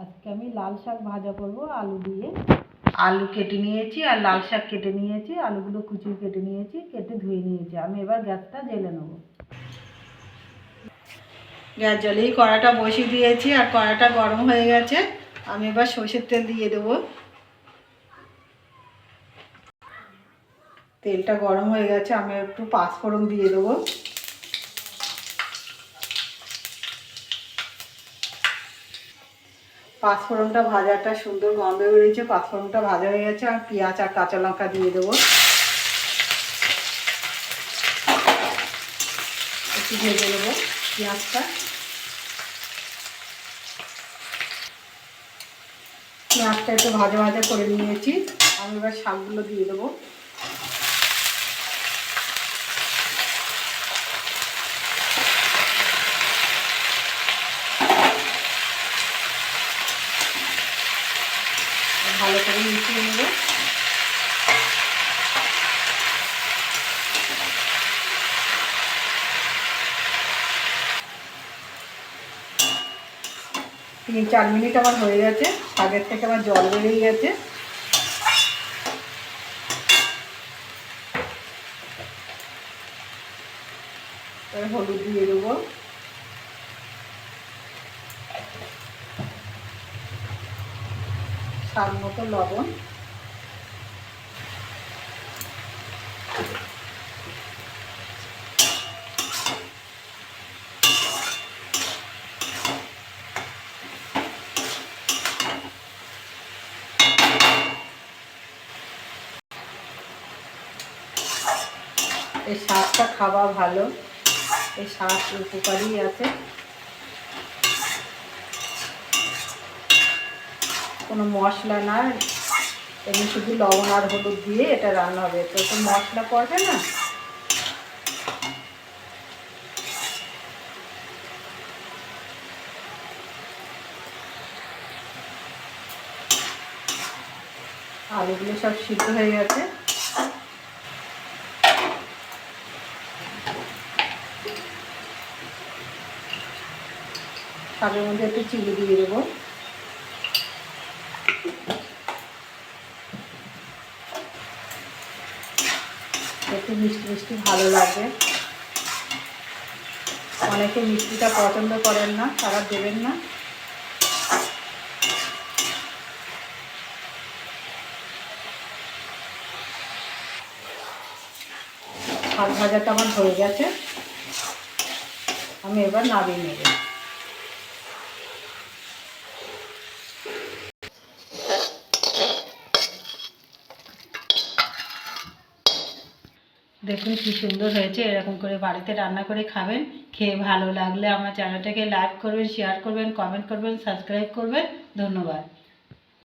আজকে আমি লাল শাক ভাজা করব আলু দিয়ে। আলু কেটে নিয়েছি আর লাল শাক কেটে নিয়েছি, আলুগুলো কুচি কেটে নিয়েছি, কেটে ধুয়ে নিয়েছি। আমি এবার গ্যাসটা জ্বেলে নেব। গ্যাস জ্বলেই কড়াটা বসিয়ে দিয়েছি আর কড়াটা গরম হয়ে গেছে। আমি এবার সরষের তেল দিয়ে দেবো। তেলটা গরম হয়ে গেছে, আমি একটু পাঁচফোড়ন দিয়ে দেবো। পাঁচফোড়নটা ভাজাটা সুন্দর গন্ধ বেরিয়েছে, পাঁচফোড়নটা ভাজা হয়ে গেছে। আর পেঁয়াজ আর কাঁচা লঙ্কা দিয়ে দেবো। একটু ভেজে দেবো পেঁয়াজটা। পেঁয়াজটা একটু ভাজা ভাজা করে নিয়েছি। আমি এবার শাকগুলো দিয়ে দেবো। ভালো করে মিশিয়ে নেব। 3-4 মিনিট আমার হয়ে গেছে। শাকের থেকে আমার জল বেরিয়ে গেছে। এবার হলুদ দিয়ে দেবো। স্বাদ মতো লবণ। এই শাকটা খাওয়া ভালো, এই শাক উপকারী আছে। কোনো মশলা না, এমনি শুধু লবণ আর হলুদ দিয়ে এটা রান্না হবে, তো তো মশলা পড়বে না। আলুগুলো সব সিদ্ধ হয়ে গেছে। শাকের মধ্যে একটু চিনি দিয়ে দেবো। একটু মিষ্টি মিষ্টি ভালো লাগবে। অনেকে মিষ্টিটা পছন্দ করেন না, তারা দেবেন না। শাক ভাজাটা আমার হয়ে গেছে, আমি এবার নামিয়ে নেব। দেখুন কি সুন্দর হয়েছে। এরকম করে বাড়িতে রান্না করে খাবেন। খেয়ে ভালো লাগলে আমার চ্যানেলটাকে লাইক করবেন, শেয়ার করবেন, কমেন্ট করবেন, সাবস্ক্রাইব করবেন। ধন্যবাদ।